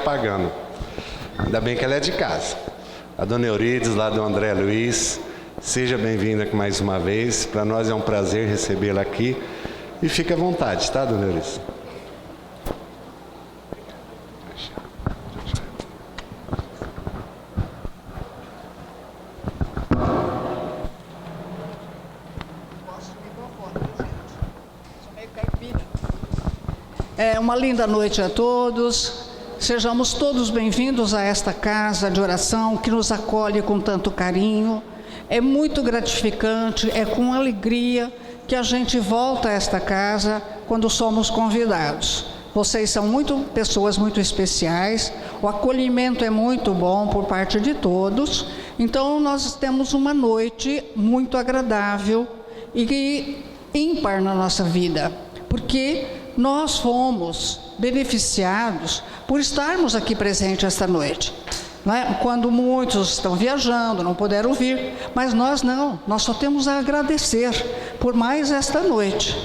apagando. Ainda bem que ela é de casa. A dona Eurides, lá do André Luiz, seja bem-vinda mais uma vez. Para nós é um prazer recebê-la aqui. E fique à vontade, tá, dona Eurides? Uma linda noite a todos. Sejamos todos bem-vindos a esta casa de oração que nos acolhe com tanto carinho. É muito gratificante, é com alegria que a gente volta a esta casa quando somos convidados. Vocês são pessoas muito especiais, o acolhimento é muito bom por parte de todos. Então nós temos uma noite muito agradável e ímpar na nossa vida, porque nós fomos beneficiados por estarmos aqui presentes esta noite, não é? Quando muitos estão viajando, não puderam vir, mas nós não, nós só temos a agradecer por mais esta noite.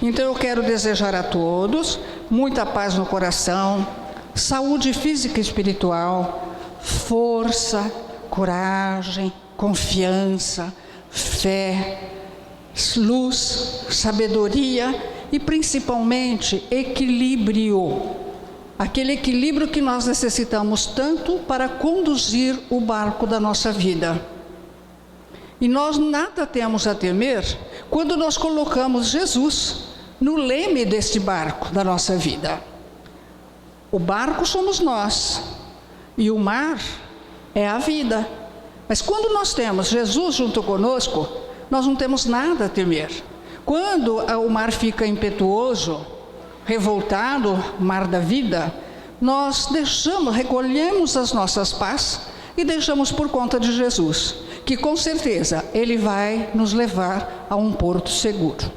Então eu quero desejar a todos muita paz no coração, saúde física e espiritual, força, coragem, confiança, fé, luz, sabedoria e principalmente equilíbrio, aquele equilíbrio que nós necessitamos tanto para conduzir o barco da nossa vida. E nós nada temos a temer quando nós colocamos Jesus no leme deste barco da nossa vida. O barco somos nós e o mar é a vida. Mas quando nós temos Jesus junto conosco, nós não temos nada a temer. Quando o mar fica impetuoso, revoltado, mar da vida, nós recolhemos as nossas pás e deixamos por conta de Jesus, que com certeza Ele vai nos levar a um porto seguro.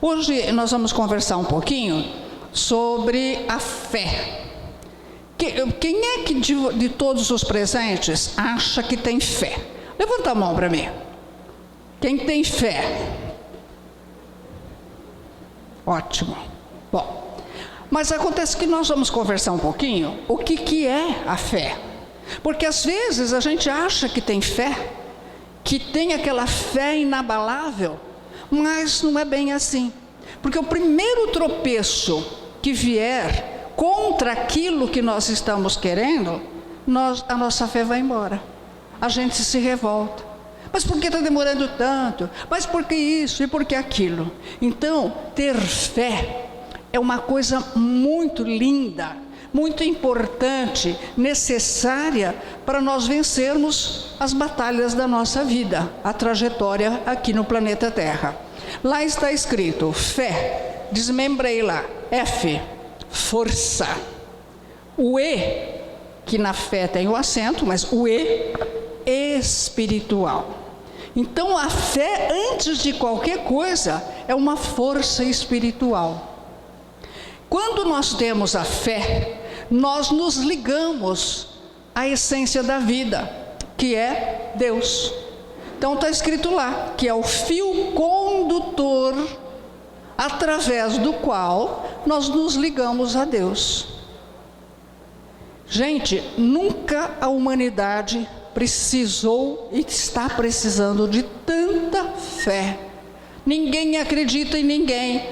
Hoje nós vamos conversar um pouquinho sobre a fé. Quem é que de todos os presentes acha que tem fé? Levanta a mão para mim. Quem tem fé? Ótimo. Bom, mas acontece que nós vamos conversar um pouquinho o que é a fé. Porque às vezes a gente acha que tem fé, que tem aquela fé inabalável, mas não é bem assim. Porque o primeiro tropeço que vier contra aquilo que nós estamos querendo, a nossa fé vai embora. A gente se revolta. Mas por que está demorando tanto? Mas por que isso e por que aquilo? Então, ter fé é uma coisa muito linda, muito importante, necessária para nós vencermos as batalhas da nossa vida, a trajetória aqui no planeta Terra. Lá está escrito, fé, desmembrei lá, F, força. O E, que na fé tem o acento, mas o E, espiritual. Então a fé, antes de qualquer coisa, é uma força espiritual. Quando nós temos a fé, nós nos ligamos à essência da vida, que é Deus. Então está escrito lá, que é o fio condutor através do qual nós nos ligamos a Deus. Gente, nunca a humanidade precisou e está precisando de tanta fé. Ninguém acredita em ninguém.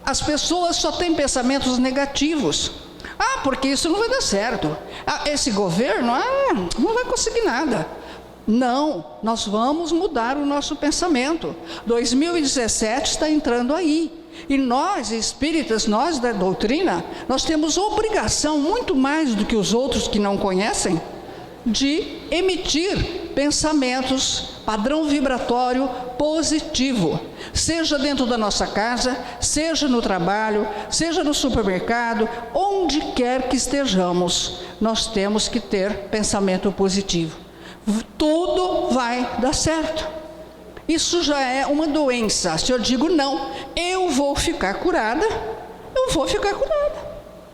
As pessoas só têm pensamentos negativos. Porque isso não vai dar certo. Esse governo, não vai conseguir nada. Não, nós vamos mudar o nosso pensamento. 2017 está entrando aí. E nós, espíritas, nós da doutrina, nós temos obrigação, muito mais do que os outros que não conhecem, de emitir pensamentos, padrão vibratório positivo, seja dentro da nossa casa, seja no trabalho, seja no supermercado, onde quer que estejamos, nós temos que ter pensamento positivo. Tudo vai dar certo. Isso já é uma doença. Se eu digo não, eu vou ficar curada, eu vou ficar curada.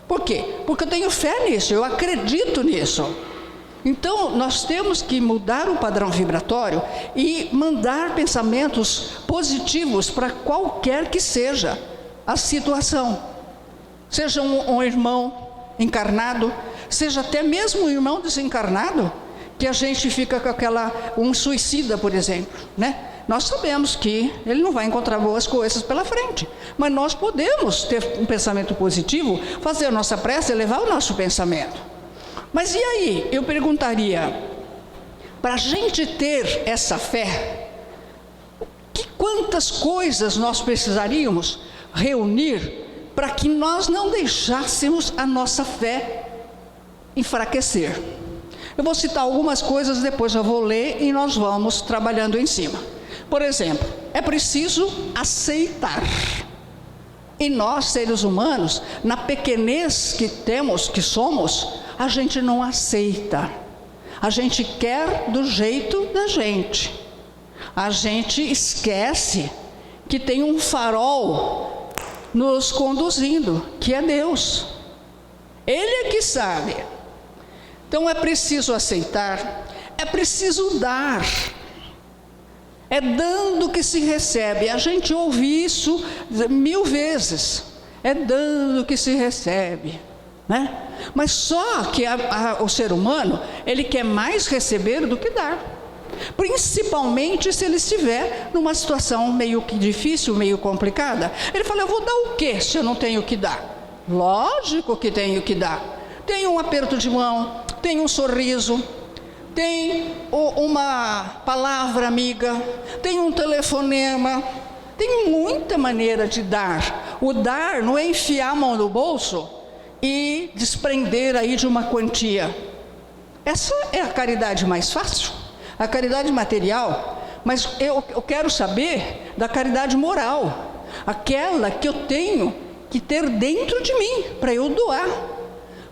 Por quê? Porque eu tenho fé nisso, eu acredito nisso. Então, nós temos que mudar o padrão vibratório e mandar pensamentos positivos para qualquer que seja a situação. Seja um irmão encarnado, seja até mesmo um irmão desencarnado, que a gente fica com um suicida, por exemplo, né? Nós sabemos que ele não vai encontrar boas coisas pela frente, mas nós podemos ter um pensamento positivo, fazer a nossa prece, elevar o nosso pensamento. Mas e aí? Eu perguntaria, para a gente ter essa fé, quantas coisas nós precisaríamos reunir para que nós não deixássemos a nossa fé enfraquecer? Eu vou citar algumas coisas, depois eu vou ler e nós vamos trabalhando em cima. Por exemplo, é preciso aceitar. E nós, seres humanos, na pequenez que temos, que somos, a gente não aceita. A gente quer do jeito da gente. A gente esquece que tem um farol nos conduzindo, que é Deus. Ele é que sabe. Então é preciso aceitar, é preciso dar. É dando que se recebe. A gente ouve isso 1000 vezes. É dando que se recebe, né? Mas só que o ser humano, ele quer mais receber do que dar. Principalmente se ele estiver numa situação meio que difícil, meio complicada. Ele fala, eu vou dar o quê se eu não tenho o que dar? Lógico que tenho que dar. Tem um aperto de mão, tem um sorriso, tem uma palavra amiga, tem um telefonema, tem muita maneira de dar. O dar não é enfiar a mão no bolso e desprender aí de uma quantia. Essa é a caridade mais fácil, a caridade material. Mas eu quero saber da caridade moral, aquela que eu tenho que ter dentro de mim para eu doar.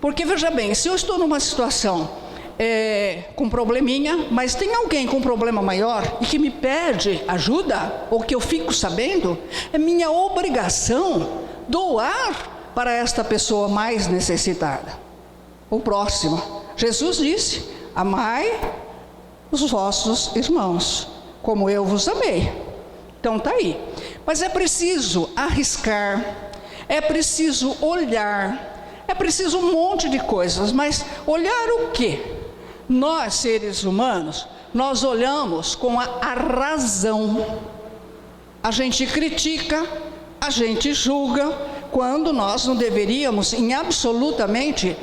Porque veja bem, se eu estou numa situação com probleminha, mas tem alguém com problema maior e que me pede ajuda, ou que eu fico sabendo, é minha obrigação doar para esta pessoa mais necessitada, o próximo. Jesus disse, amai os vossos irmãos, como eu vos amei. Então está aí. Mas é preciso arriscar, é preciso olhar, é preciso um monte de coisas, mas olhar o quê? Nós, seres humanos, nós olhamos com a razão. A gente critica, a gente julga, quando nós não deveríamos em absolutamente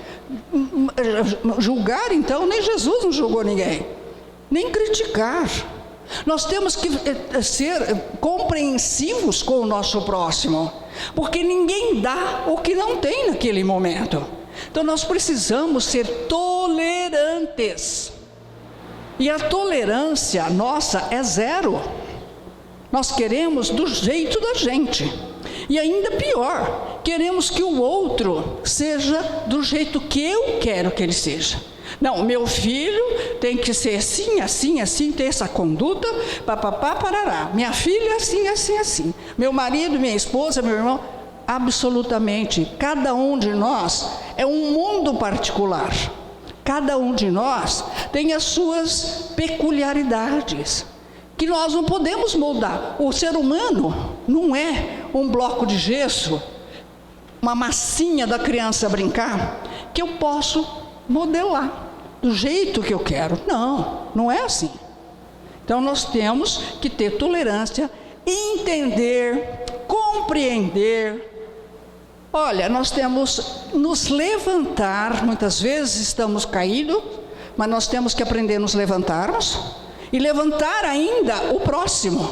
julgar. Então, nem Jesus não julgou ninguém, nem criticar. Nós temos que ser compreensivos com o nosso próximo, porque ninguém dá o que não tem naquele momento. Então nós precisamos ser tolerantes. E a tolerância nossa é zero. Nós queremos do jeito da gente. E ainda pior, queremos que o outro seja do jeito que eu quero que ele seja. Não, meu filho tem que ser assim, assim, assim, ter essa conduta, papapá, parará. Minha filha assim, assim, assim. Meu marido, minha esposa, meu irmão. Absolutamente, cada um de nós é um mundo particular. Cada um de nós tem as suas peculiaridades, que nós não podemos moldar. O ser humano não é um bloco de gesso, uma massinha da criança brincar, que eu posso modelar do jeito que eu quero. Não, não é assim. Então nós temos que ter tolerância, entender, compreender. Olha, nós temos nos levantar, muitas vezes estamos caídos, mas nós temos que aprender a nos levantarmos e levantar ainda o próximo,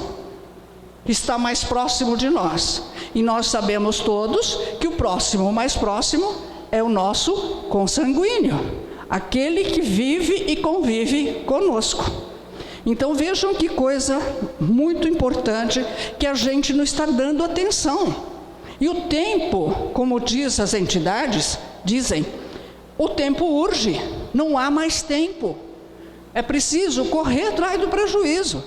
que está mais próximo de nós. E nós sabemos todos que o próximo, o mais próximo, é o nosso consanguíneo, aquele que vive e convive conosco. Então vejam que coisa muito importante que a gente não está dando atenção. E o tempo, como diz as entidades, dizem, o tempo urge, não há mais tempo. É preciso correr atrás do prejuízo,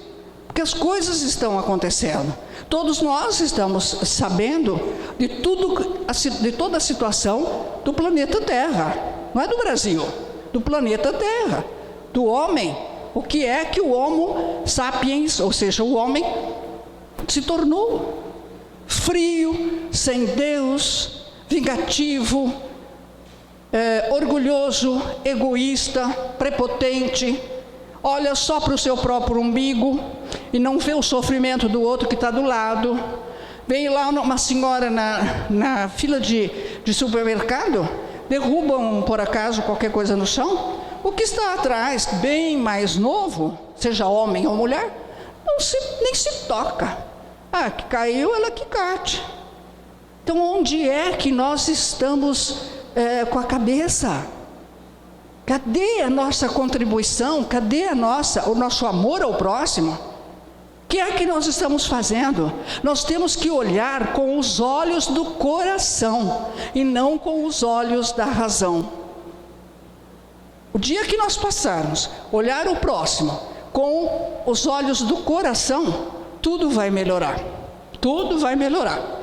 porque as coisas estão acontecendo. Todos nós estamos sabendo de toda a situação do planeta Terra. Não é do Brasil, do planeta Terra, do homem. O que é que o Homo sapiens, ou seja, o homem, se tornou? Frio, sem Deus, vingativo, orgulhoso, egoísta, prepotente, olha só para o seu próprio umbigo e não vê o sofrimento do outro que está do lado. Vem lá uma senhora na fila de supermercado, derrubam por acaso qualquer coisa no chão, o que está atrás, bem mais novo, seja homem ou mulher, nem se toca. Ah, que caiu, ela que cate. Então onde é que nós estamos com a cabeça? Cadê a nossa contribuição? Cadê o nosso amor ao próximo? O que é que nós estamos fazendo? Nós temos que olhar com os olhos do coração e não com os olhos da razão. O dia que nós passarmos olhar o próximo com os olhos do coração, tudo vai melhorar. Tudo vai melhorar.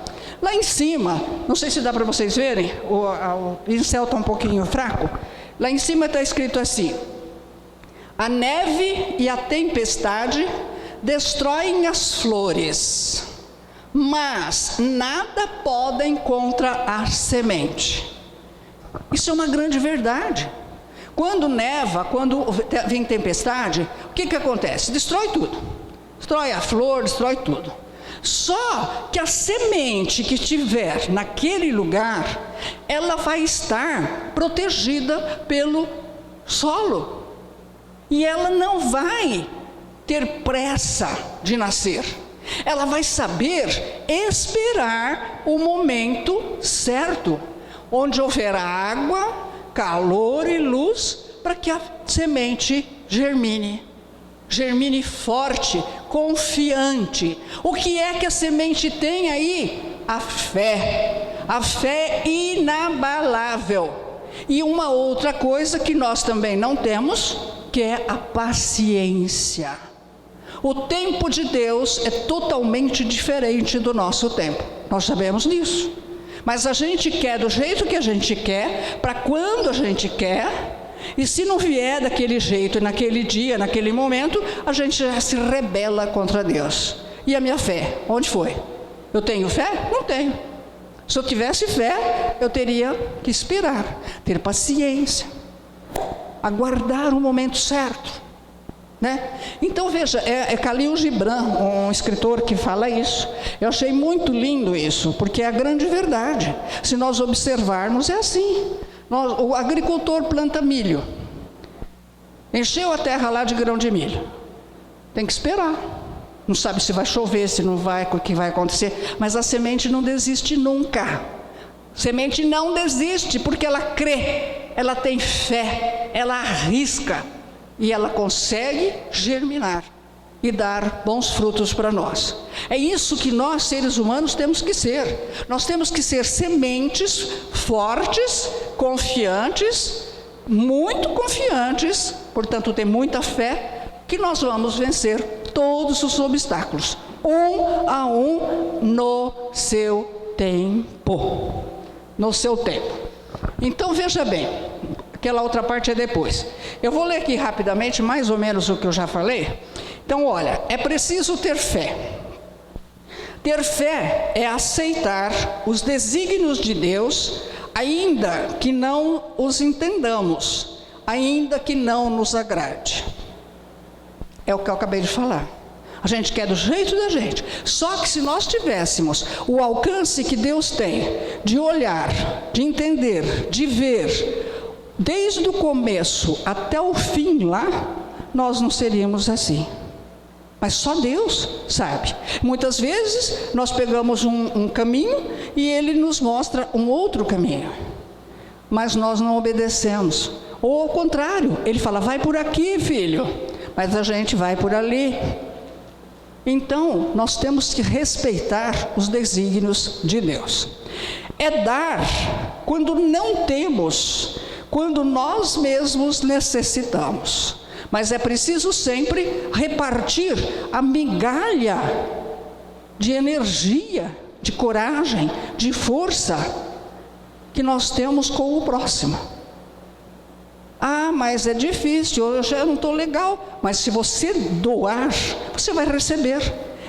Lá em cima, não sei se dá para vocês verem, o pincel está um pouquinho fraco. Lá em cima está escrito assim: a neve e a tempestade destroem as flores, mas nada podem contra a semente. Isso é uma grande verdade. Quando neva, quando vem tempestade, o que acontece? Destrói tudo. Destrói a flor, destrói tudo. Só que a semente que estiver naquele lugar, ela vai estar protegida pelo solo. E ela não vai ter pressa de nascer. Ela vai saber esperar o momento certo, onde houver água, calor e luz, para que a semente germine. Germine forte, confiante. O que é que a semente tem aí? A fé inabalável. E uma outra coisa que nós também não temos, que é a paciência. O tempo de Deus é totalmente diferente do nosso tempo. Nós sabemos disso. Mas a gente quer do jeito que a gente quer, para quando a gente quer. E se não vier daquele jeito, naquele dia, naquele momento, a gente já se rebela contra Deus. E a minha fé, onde foi? Eu tenho fé? Não tenho. Se eu tivesse fé, eu teria que esperar, ter paciência, aguardar o momento certo, né? Então veja, é Khalil Gibran, um escritor que fala isso. Eu achei muito lindo isso, porque é a grande verdade. Se nós observarmos, é assim. O agricultor planta milho, encheu a terra lá de grão de milho, tem que esperar, não sabe se vai chover, se não vai, o que vai acontecer, mas a semente não desiste nunca. Semente não desiste, porque ela crê, ela tem fé, ela arrisca, e ela consegue germinar e dar bons frutos para nós. É isso que nós, seres humanos, temos que ser. Nós temos que ser sementes fortes, confiantes, muito confiantes, portanto ter muita fé, que nós vamos vencer todos os obstáculos, um a um, no seu tempo. No seu tempo. Então veja bem, aquela outra parte é depois. Eu vou ler aqui rapidamente, mais ou menos o que eu já falei. Então olha, é preciso ter fé. Ter fé é aceitar os desígnios de Deus, ainda que não os entendamos, ainda que não nos agrade. É o que eu acabei de falar. A gente quer do jeito da gente. Só que se nós tivéssemos o alcance que Deus tem de olhar, de entender, de ver, desde o começo até o fim lá, nós não seríamos assim. Mas só Deus sabe. Muitas vezes nós pegamos um caminho e Ele nos mostra um outro caminho, mas nós não obedecemos. Ou ao contrário, Ele fala, vai por aqui, filho, mas a gente vai por ali. Então nós temos que respeitar os desígnios de Deus. É dar quando não temos, quando nós mesmos necessitamos. Mas é preciso sempre repartir a migalha de energia, de coragem, de força que nós temos com o próximo. Ah, mas é difícil, eu já não estou legal. Mas se você doar, você vai receber.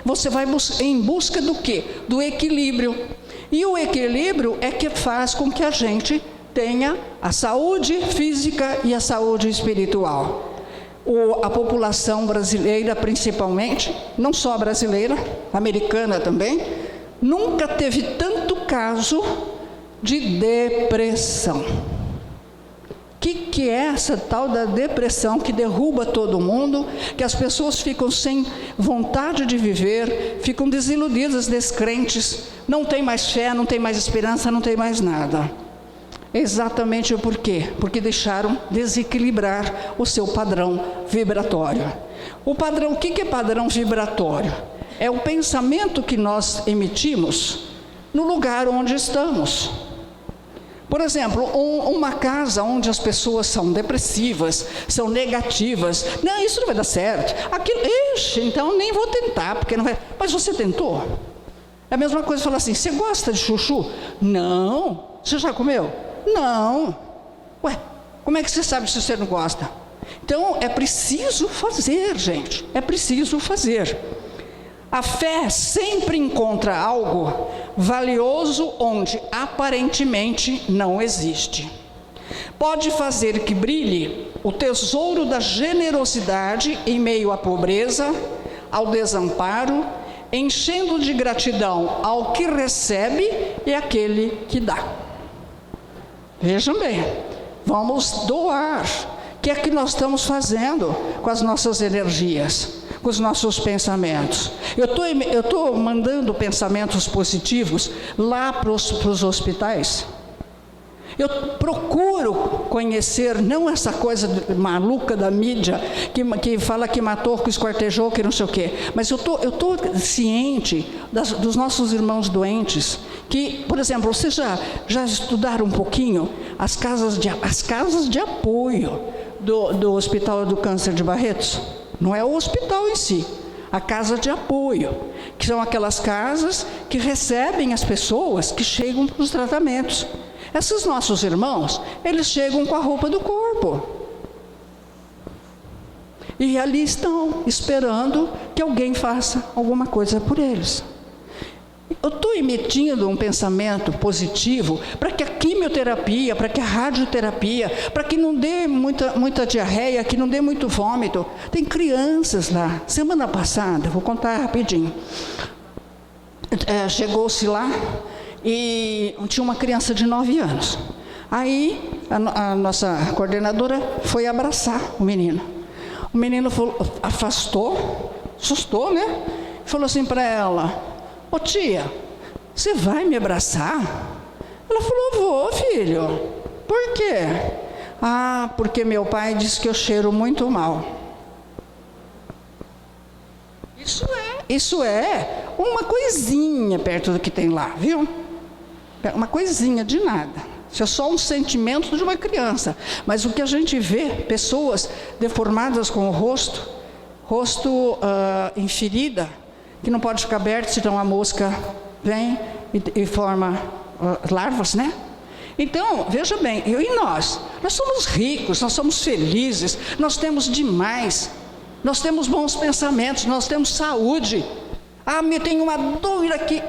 Você vai em busca do quê? Do equilíbrio. E o equilíbrio é que faz com que a gente tenha a saúde física e a saúde espiritual. A população brasileira, principalmente, não só brasileira, americana também, nunca teve tanto caso de depressão. O que é essa tal da depressão que derruba todo mundo, que as pessoas ficam sem vontade de viver, ficam desiludidas, descrentes, não tem mais fé, não tem mais esperança, não tem mais nada? Exatamente o porquê? Porque deixaram desequilibrar o seu padrão vibratório. O que é padrão vibratório? É o pensamento que nós emitimos no lugar onde estamos. Por exemplo, uma casa onde as pessoas são depressivas, são negativas. Não, isso não vai dar certo. Aquilo, então nem vou tentar, porque não vai. Mas você tentou? É a mesma coisa falar assim, você gosta de chuchu? Não. Você já comeu? Não. Ué, como é que você sabe se você não gosta? Então, é preciso fazer, gente. É preciso fazer. A fé sempre encontra algo valioso onde aparentemente não existe. Pode fazer que brilhe o tesouro da generosidade em meio à pobreza, ao desamparo, enchendo de gratidão ao que recebe e àquele que dá. Vejam bem, vamos doar. O que é que nós estamos fazendo com as nossas energias, com os nossos pensamentos? Eu estou mandando pensamentos positivos lá para os hospitais. Eu procuro conhecer, não essa coisa maluca da mídia, que fala que matou, que esquartejou, que não sei o quê, mas eu estou ciente dos nossos irmãos doentes, que, por exemplo, vocês já estudaram um pouquinho as casas de apoio do Hospital do Câncer de Barretos? Não é o hospital em si, a casa de apoio, que são aquelas casas que recebem as pessoas que chegam para os tratamentos. Esses nossos irmãos, eles chegam com a roupa do corpo. E ali estão, esperando que alguém faça alguma coisa por eles. Eu estou emitindo um pensamento positivo para que a quimioterapia, para que a radioterapia, para que não dê muita diarreia, que não dê muito vômito. Tem crianças lá. Semana passada, vou contar rapidinho. Chegou-se lá e tinha uma criança de 9 anos. Aí a nossa coordenadora foi abraçar o menino. O menino afastou, assustou, né? Falou assim para ela: ô tia, você vai me abraçar? Ela falou: vou, filho. Por quê? Ah, porque meu pai disse que eu cheiro muito mal. Isso é uma coisinha perto do que tem lá, viu? Uma coisinha de nada. Isso é só um sentimento de uma criança. Mas o que a gente vê, pessoas deformadas com o rosto em ferida, que não pode ficar aberto, senão a mosca vem e forma larvas, né? Então, veja bem, eu e nós somos ricos, nós somos felizes, nós temos demais, nós temos bons pensamentos, nós temos saúde. Ah, me tem uma dor aqui.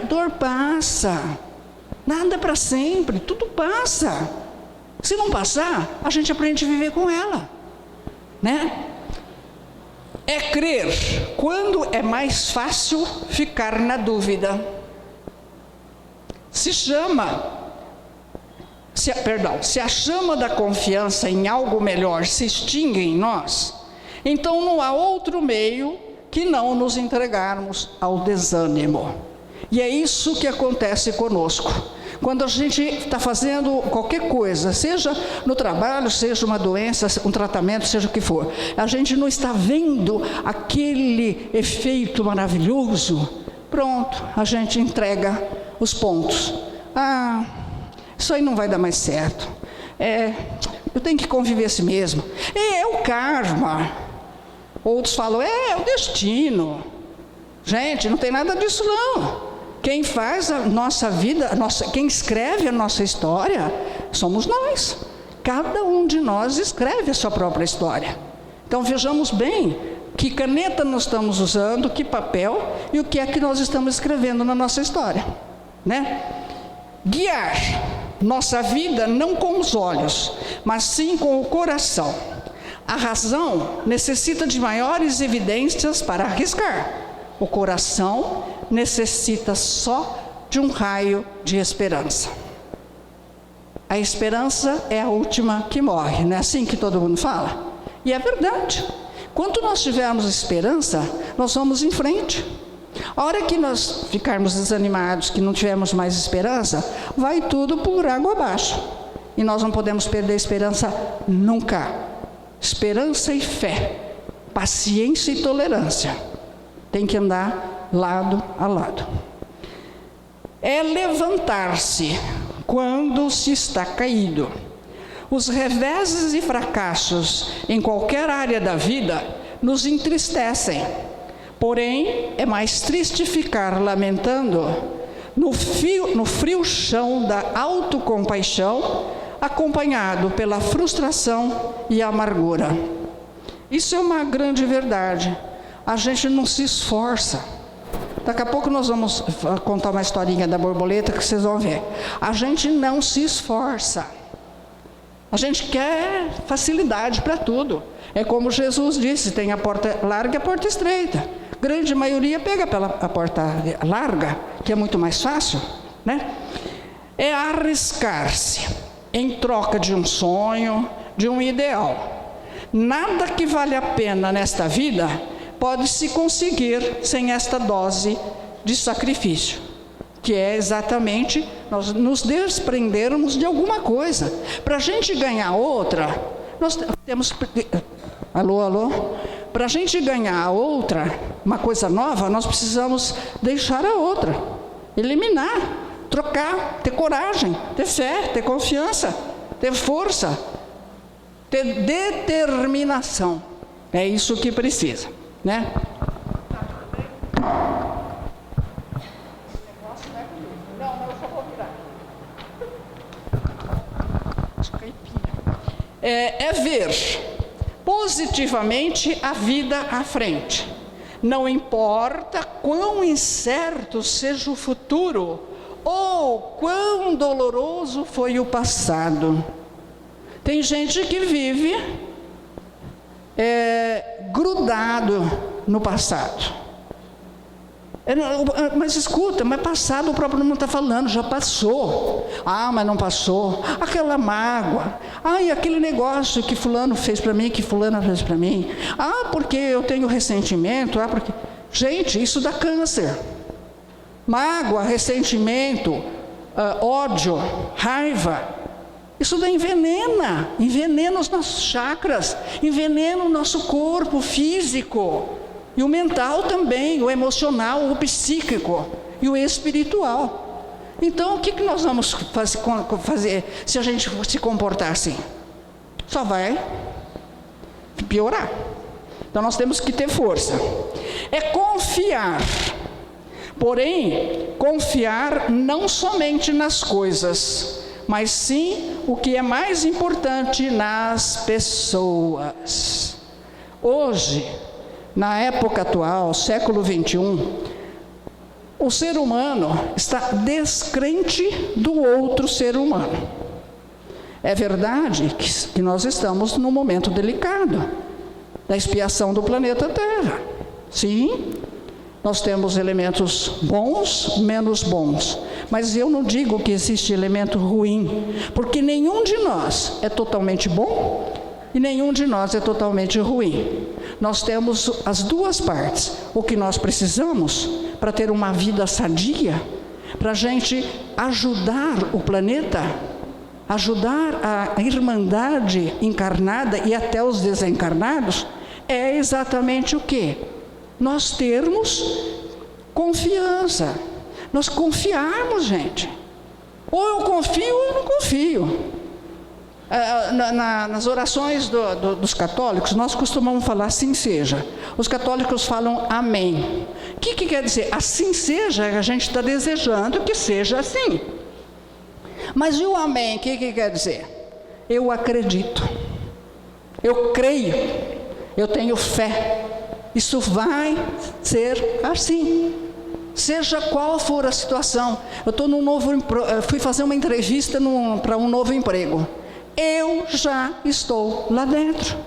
Dor passa. Nada é para sempre, tudo passa. Se não passar, a gente aprende a viver com ela, né? É crer quando é mais fácil ficar na dúvida. Se a chama da confiança em algo melhor se extingue em nós, então não há outro meio que não nos entregarmos ao desânimo. E é isso que acontece conosco. Quando a gente está fazendo qualquer coisa, seja no trabalho, seja uma doença, um tratamento, seja o que for, a gente não está vendo aquele efeito maravilhoso, pronto, a gente entrega os pontos. Ah, isso aí não vai dar mais certo. Eu tenho que conviver assim mesmo. É o karma. Outros falam, é o destino. Gente, não tem nada disso não. Quem faz a nossa vida, quem escreve a nossa história, somos nós. Cada um de nós escreve a sua própria história. Então vejamos bem que caneta nós estamos usando, que papel e o que é que nós estamos escrevendo na nossa história, né? Guiar. nossa vida não com os olhos, mas sim com o coração. A razão necessita de maiores evidências para arriscar. O coração necessita só de um raio de esperança. A esperança é a última que morre, não é assim que todo mundo fala? E é verdade. Quando nós tivermos esperança, nós vamos em frente. A hora que nós ficarmos desanimados, que não tivermos mais esperança, vai tudo por água abaixo. E nós não podemos perder a esperança nunca. Esperança e fé, paciência e tolerância. Tem que andar lado a lado. É levantar-se quando se está caído. Os reveses e fracassos em qualquer área da vida nos entristecem. Porém, é mais triste ficar lamentando no frio chão da autocompaixão, acompanhado pela frustração e amargura. Isso é uma grande verdade. A gente não se esforça. Daqui a pouco nós vamos contar uma historinha da borboleta que vocês vão ver. A gente não se esforça. A gente quer facilidade para tudo. É como Jesus disse, tem a porta larga e a porta estreita. Grande maioria pega pela porta larga, que é muito mais fácil, né? É arriscar-se em troca de um sonho, de um ideal. Nada que vale a pena nesta vida pode se conseguir sem esta dose de sacrifício, que é exatamente nós nos desprendermos de alguma coisa. Para a gente ganhar outra, nós temos... Alô? Para a gente ganhar a outra, uma coisa nova, nós precisamos deixar a outra, eliminar, trocar, ter coragem, ter fé, ter confiança, ter força, ter determinação. É isso que precisa, né? É ver positivamente a vida à frente. Não importa quão incerto seja o futuro ou quão doloroso foi o passado. Tem gente que vive grudado no passado. Mas escuta, mas passado o próprio não está falando, já passou. Ah, mas não passou. Aquela mágoa. Ah, e aquele negócio que fulano fez para mim, que fulana fez para mim. Ah, porque eu tenho ressentimento. Ah, porque... Gente, isso dá câncer. Mágoa, ressentimento, ódio, raiva. Isso daí envenena os nossos chakras, envenena o nosso corpo físico. E o mental também, o emocional, o psíquico e o espiritual. Então, o que nós vamos fazer se a gente se comportar assim? Só vai piorar. Então, nós temos que ter força. É confiar. Porém, confiar não somente nas coisas, mas sim o que é mais importante, nas pessoas. Hoje, na época atual, século 21, o ser humano está descrente do outro ser humano. É verdade que nós estamos num momento delicado da expiação do planeta Terra. Sim, nós temos elementos bons, menos bons. Mas eu não digo que existe elemento ruim, porque nenhum de nós é totalmente bom e nenhum de nós é totalmente ruim. Nós temos as duas partes. O que nós precisamos para ter uma vida sadia, para a gente ajudar o planeta, ajudar a irmandade encarnada e até os desencarnados, é exatamente o quê? Nós termos confiança. Nós confiarmos, gente. Ou eu confio ou eu não confio. Nas orações dos católicos, nós costumamos falar assim seja. Os católicos falam amém. O que quer dizer? Assim seja, a gente está desejando que seja assim. Mas e o amém, o que quer dizer? Eu acredito, eu creio, eu tenho fé, isso vai ser assim. seja qual for a situação. Eu estou fui fazer uma entrevista para um novo emprego. Eu já estou lá dentro.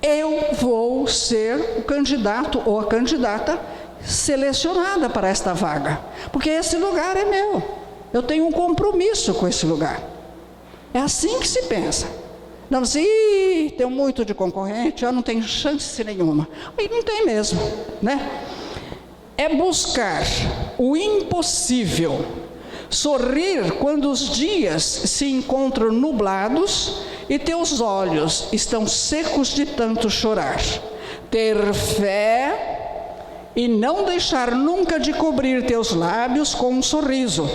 Eu vou ser o candidato ou a candidata selecionada para esta vaga, porque esse lugar é meu. Eu tenho um compromisso com esse lugar. É assim que se pensa. Não diz, tem muito de concorrente, eu não tenho chance nenhuma. E não tem mesmo, né? É buscar o impossível, sorrir quando os dias se encontram nublados e teus olhos estão secos de tanto chorar. Ter fé e não deixar nunca de cobrir teus lábios com um sorriso,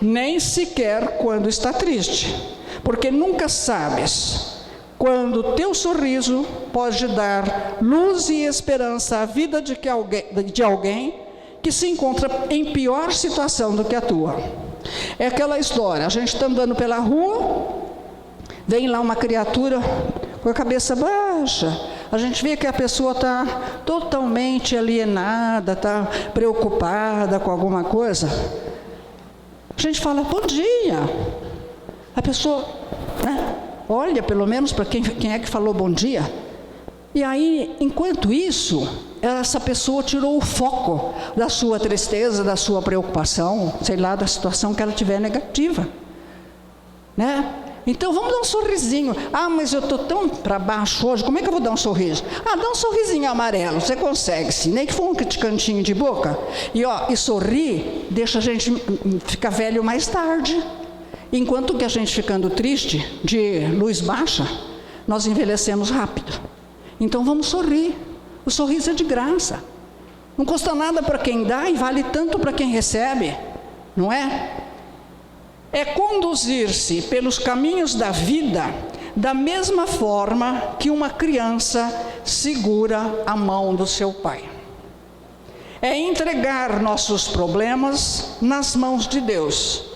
nem sequer quando está triste, porque nunca sabes quando o teu sorriso pode dar luz e esperança à vida de alguém que se encontra em pior situação do que a tua. É aquela história, a gente está andando pela rua, vem lá uma criatura com a cabeça baixa, a gente vê que a pessoa está totalmente alienada, está preocupada com alguma coisa. A gente fala, bom dia. A pessoa, né, olha pelo menos para quem é que falou bom dia. E aí, enquanto isso, essa pessoa tirou o foco da sua tristeza, da sua preocupação, sei lá, da situação que ela tiver negativa, né? Então vamos dar um sorrisinho. Ah, mas eu estou tão para baixo hoje, como é que eu vou dar um sorriso? Ah, dá um sorrisinho amarelo, você consegue sim, nem que for um cantinho de boca. E sorrir deixa a gente ficar velho mais tarde. Enquanto que a gente ficando triste, de luz baixa, nós envelhecemos rápido. Então vamos sorrir. O sorriso é de graça. Não custa nada para quem dá e vale tanto para quem recebe, não é? É conduzir-se pelos caminhos da vida da mesma forma que uma criança segura a mão do seu pai. É entregar nossos problemas nas mãos de Deus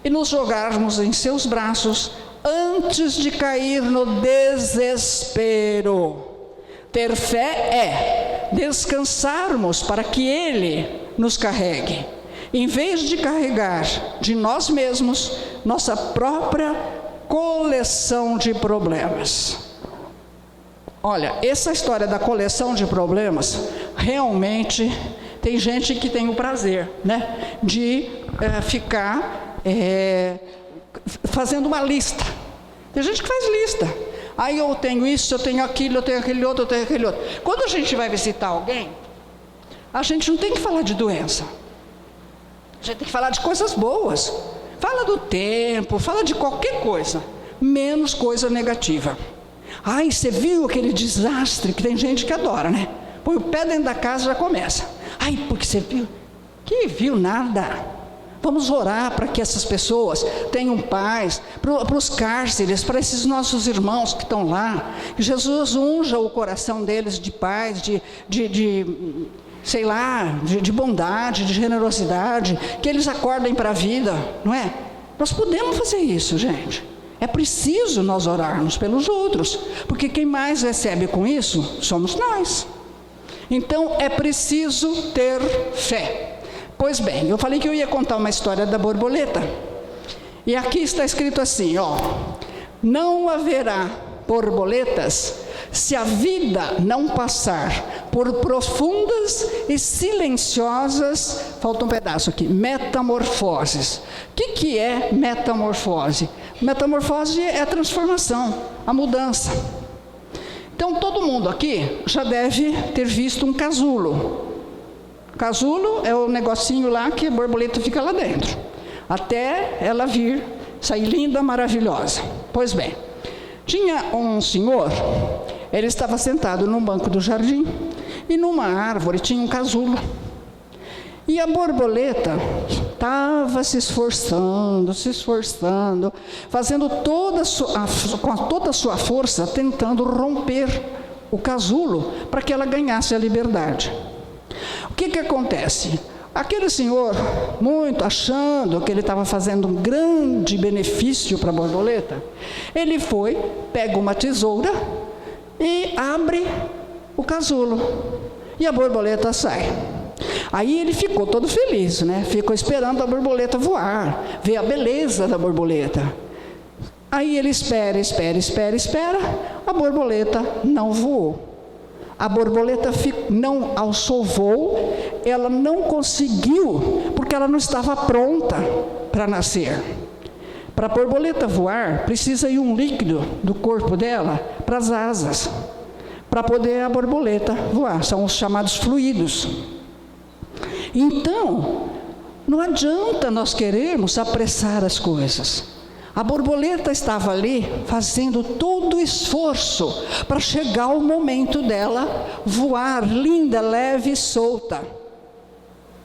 e nos jogarmos em seus braços antes de cair no desespero. Ter fé é descansarmos para que Ele nos carregue, em vez de carregar de nós mesmos nossa própria coleção de problemas. Olha, essa história da coleção de problemas, realmente tem gente que tem o prazer, né, de ficar fazendo uma lista. Tem gente que faz lista. Aí eu tenho isso, eu tenho aquilo, eu tenho aquele outro, eu tenho aquele outro. Quando a gente vai visitar alguém, a gente não tem que falar de doença. A gente tem que falar de coisas boas. Fala do tempo, fala de qualquer coisa, menos coisa negativa. Ai, você viu aquele desastre, que tem gente que adora, né? Põe o pé dentro da casa e já começa. Ai, porque você viu? Que viu nada. Vamos orar para que essas pessoas tenham paz, para os cárceres, para esses nossos irmãos que estão lá. Que Jesus unja o coração deles de paz, sei lá, de bondade, de generosidade, que eles acordem para a vida, não é? Nós podemos fazer isso, gente. É preciso nós orarmos pelos outros, porque quem mais recebe com isso somos nós. Então é preciso ter fé. Pois bem, eu falei que eu ia contar uma história da borboleta. E aqui está escrito assim, não haverá borboletas se a vida não passar por profundas e silenciosas, falta um pedaço aqui, metamorfoses. O que é metamorfose? Metamorfose é a transformação, a mudança. Então todo mundo aqui já deve ter visto um casulo. Casulo é o negocinho lá que a borboleta fica lá dentro, até ela vir, sair linda, maravilhosa. Pois bem, tinha um senhor, ele estava sentado num banco do jardim, e numa árvore tinha um casulo. E a borboleta estava se esforçando, fazendo com toda a sua força, tentando romper o casulo, para que ela ganhasse a liberdade. O que acontece? Aquele senhor, muito achando que ele estava fazendo um grande benefício para a borboleta, ele foi, pega uma tesoura e abre o casulo, e a borboleta sai. Aí ele ficou todo feliz, né? Ficou esperando a borboleta voar, ver a beleza da borboleta. Aí ele espera, a borboleta não voou. A borboleta não alçou voo, ela não conseguiu, porque ela não estava pronta para nascer. Para a borboleta voar, precisa ir um líquido do corpo dela para as asas, para poder a borboleta voar, são os chamados fluidos. Então, não adianta nós querermos apressar as coisas. A borboleta estava ali fazendo todo o esforço para chegar o momento dela voar, linda, leve e solta,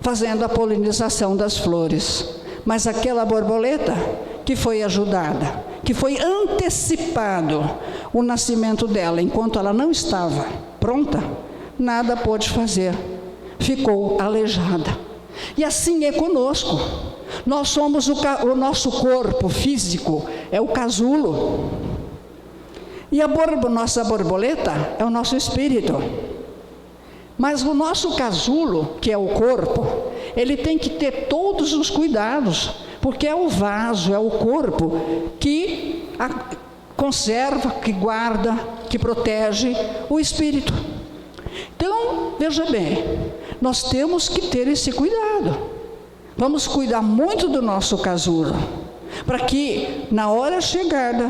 fazendo a polinização das flores. Mas aquela borboleta que foi ajudada, que foi antecipado o nascimento dela, enquanto ela não estava pronta, nada pôde fazer, ficou aleijada. E assim é conosco. Nós somos o nosso corpo físico, é o casulo. E a nossa borboleta é o nosso espírito. Mas o nosso casulo, que é o corpo, ele tem que ter todos os cuidados, porque é o vaso, é o corpo que conserva, que guarda, que protege o espírito. Então, veja bem, nós temos que ter esse cuidado. Vamos cuidar muito do nosso casulo, para que, na hora chegada,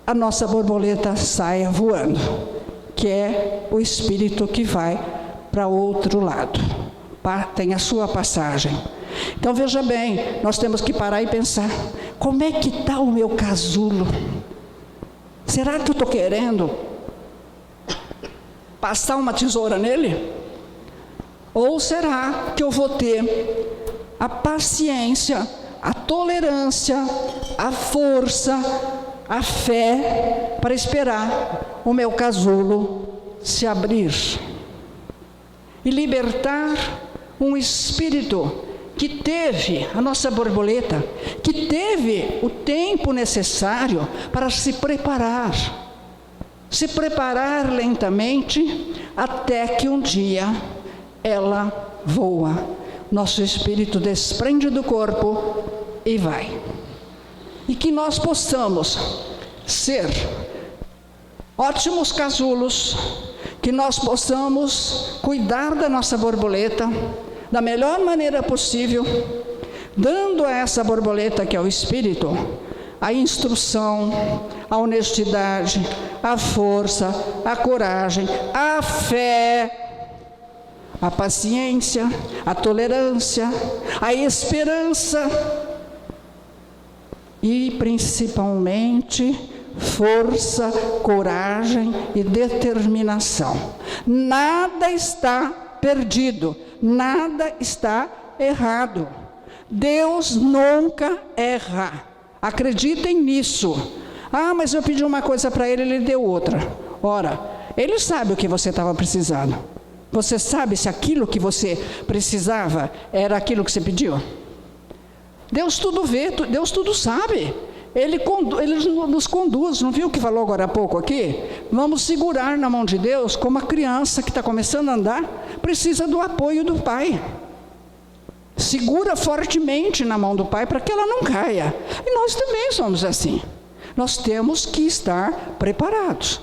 a nossa borboleta saia voando, que é o espírito que vai para outro lado, tem a sua passagem. Então, veja bem, nós temos que parar e pensar, como é que está o meu casulo? Será que eu estou querendo passar uma tesoura nele? Ou será que eu vou ter a paciência, a tolerância, a força, a fé para esperar o meu casulo se abrir e libertar um espírito que teve, a nossa borboleta, que teve o tempo necessário para se preparar lentamente, até que um dia ela voa. Nosso espírito desprende do corpo e vai. E que nós possamos ser ótimos casulos, que nós possamos cuidar da nossa borboleta da melhor maneira possível, dando a essa borboleta, que é o espírito, a instrução, a honestidade, a força, a coragem, a fé, a paciência, a tolerância, a esperança e, principalmente, força, coragem e determinação. Nada está perdido, nada está errado. Deus nunca erra. Acreditem nisso. Ah, mas eu pedi uma coisa para ele deu outra. Ora, ele sabe o que você estava precisando. Você sabe se aquilo que você precisava era aquilo que você pediu? Deus tudo vê, Deus tudo sabe. Ele nos conduz, não viu o que falou agora há pouco aqui? Vamos segurar na mão de Deus, como a criança que está começando a andar, precisa do apoio do pai. Segura fortemente na mão do pai para que ela não caia. E nós também somos assim. Nós temos que estar preparados.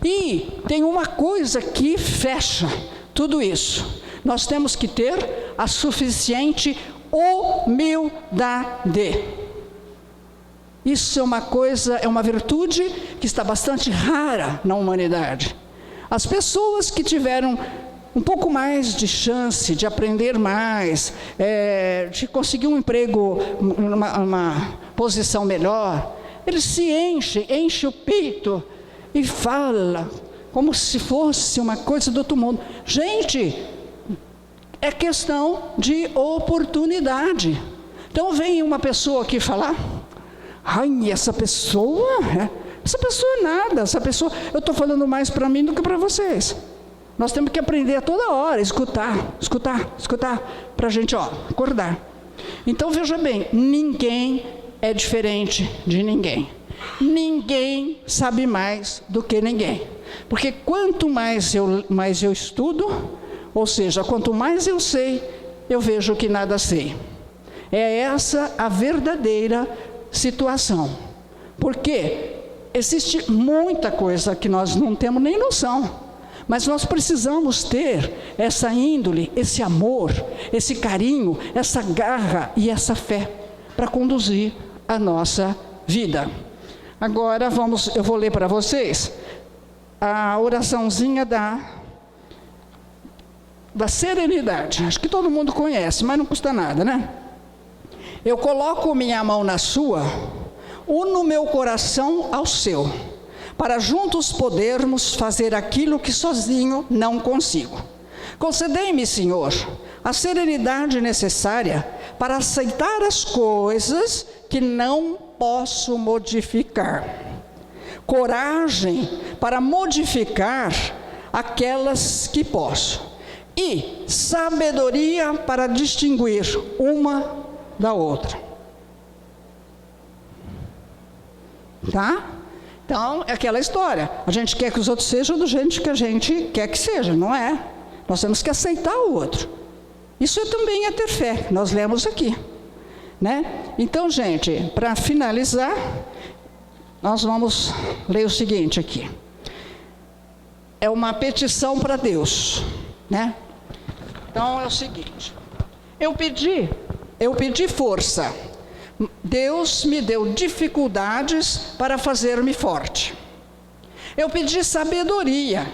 E tem uma coisa que fecha tudo isso. Nós temos que ter a suficiente humildade. Isso é uma coisa, é uma virtude que está bastante rara na humanidade. As pessoas que tiveram um pouco mais de chance de aprender mais, de conseguir um emprego, uma posição melhor, eles se enchem o peito e fala como se fosse uma coisa do outro mundo. Gente, é questão de oportunidade. Então vem uma pessoa aqui falar, ai, essa pessoa é nada, eu estou falando mais para mim do que para vocês. Nós temos que aprender a toda hora, escutar, para a gente acordar. Então veja bem, ninguém é diferente de ninguém. Ninguém sabe mais do que ninguém. Porque quanto mais eu estudo, Ou seja, quanto mais eu sei, eu vejo que nada sei. É essa a verdadeira situação. Porque existe muita coisa que nós não temos nem noção. Mas nós precisamos ter essa índole, esse amor, esse carinho, essa garra e essa fé para conduzir a nossa vida. Agora eu vou ler para vocês a oraçãozinha da serenidade. Acho que todo mundo conhece, mas não custa nada, né? Eu coloco minha mão na sua, uno meu coração ao seu, para juntos podermos fazer aquilo que sozinho não consigo. Concedei-me, Senhor, a serenidade necessária para aceitar as coisas que não posso modificar. Coragem para modificar aquelas que posso. E sabedoria para distinguir uma da outra. Tá? Então, é aquela história. A gente quer que os outros sejam do jeito que a gente quer que seja, não é? Nós temos que aceitar o outro. Isso também é ter fé, nós lemos aqui, né? Então, gente, para finalizar, nós vamos ler o seguinte aqui. É uma petição para Deus, né? Então, é o seguinte. Eu pedi força. Deus me deu dificuldades para fazer-me forte. Eu pedi sabedoria.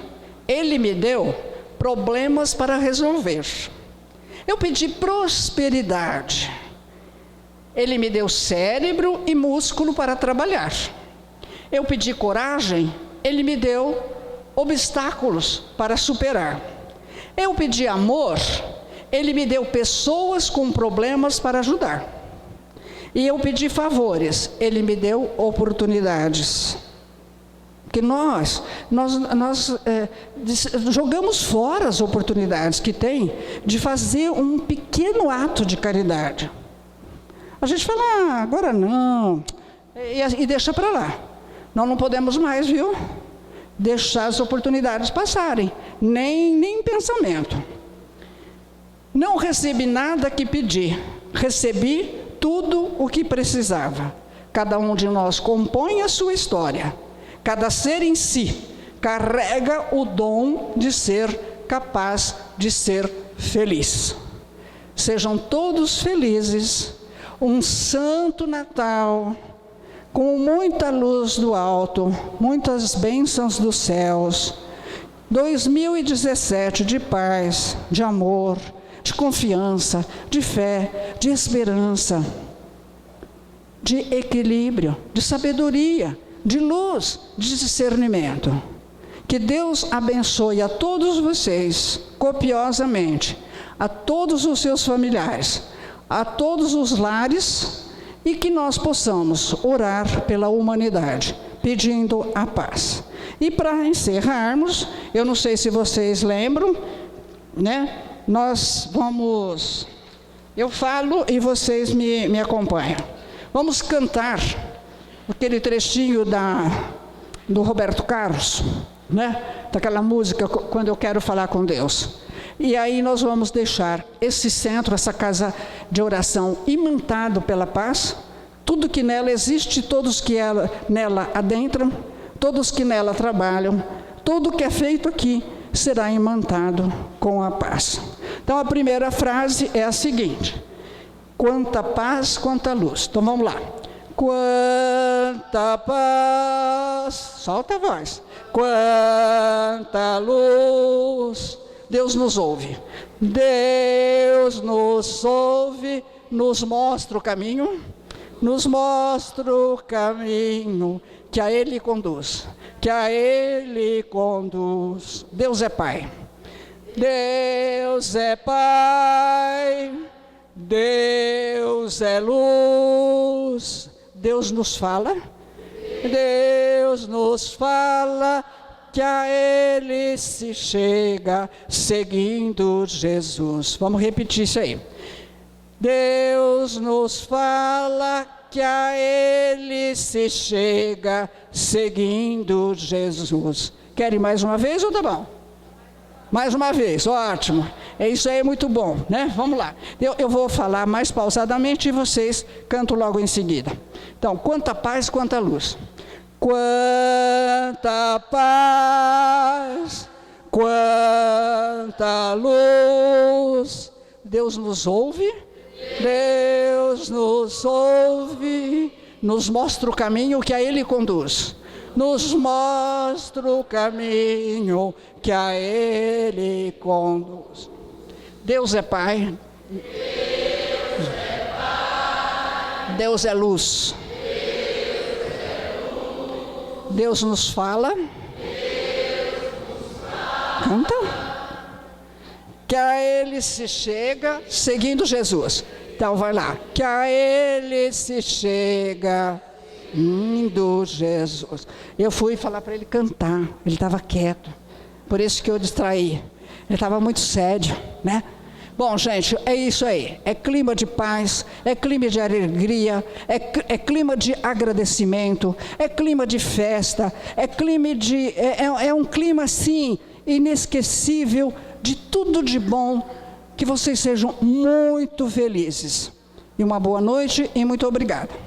Ele me deu problemas para resolver. Eu pedi prosperidade. Ele me deu cérebro e músculo para trabalhar. Eu pedi coragem. Ele me deu obstáculos para superar. Eu pedi amor. Ele me deu pessoas com problemas para ajudar. E eu pedi favores, Ele me deu oportunidades. Que nós jogamos fora as oportunidades que tem de fazer um pequeno ato de caridade. A gente fala, agora não, e deixa para lá. Nós não podemos mais, viu? Deixar as oportunidades passarem, nem pensamento. Não recebi nada que pedi, recebi tudo o que precisava. Cada um de nós compõe a sua história. Cada ser em si carrega o dom de ser capaz de ser feliz. Sejam todos felizes. Um santo Natal, com muita luz do alto, muitas bênçãos dos céus. 2017 de paz, de amor, de confiança, de fé, de esperança, de equilíbrio, de sabedoria, de luz, de discernimento. Que Deus abençoe a todos vocês, copiosamente, a todos os seus familiares, a todos os lares, e que nós possamos orar pela humanidade, pedindo a paz. E para encerrarmos, eu não sei se vocês lembram, né? Nós vamos, eu falo e vocês me acompanham. Vamos cantar aquele trechinho do Roberto Carlos, né? Daquela música, Quando Eu Quero Falar com Deus. E aí nós vamos deixar esse centro, essa casa de oração imantado pela paz, tudo que nela existe, todos que nela adentram, todos que nela trabalham, tudo que é feito aqui será imantado com a paz. Então a primeira frase é a seguinte: quanta paz, quanta luz. Então vamos lá. Quanta paz, solta a voz. Quanta luz. Deus nos ouve. Deus nos ouve, nos mostra o caminho, nos mostra o caminho que a Ele conduz, que a Ele conduz. Deus é Pai. Deus é Pai. Deus é luz. Deus nos fala. Deus nos fala que a Ele se chega seguindo Jesus. Vamos repetir isso aí. Deus nos fala que a Ele se chega seguindo Jesus. Querem mais uma vez ou tá bom? Mais uma vez, ótimo. Isso aí é muito bom, né? Vamos lá. Eu vou falar mais pausadamente e vocês cantam logo em seguida. Então, quanta paz, quanta luz. Quanta paz, quanta luz. Deus nos ouve, Deus nos ouve, nos mostra o caminho que a Ele conduz. Nos mostra o caminho que a Ele conduz. Deus é Pai. Deus é luz. Deus nos fala. Canta. Que a Ele se chega seguindo Jesus. Então vai lá. Que a Ele se chega indo Jesus. Eu fui falar para ele cantar. Ele estava quieto. Por isso que eu distraí. Ele estava muito sério, né? Bom, gente, é isso aí. É clima de paz, é clima de alegria, é clima de agradecimento, é clima de festa, é clima de... É um clima, assim, inesquecível, de tudo de bom. Que vocês sejam muito felizes. E uma boa noite e muito obrigada.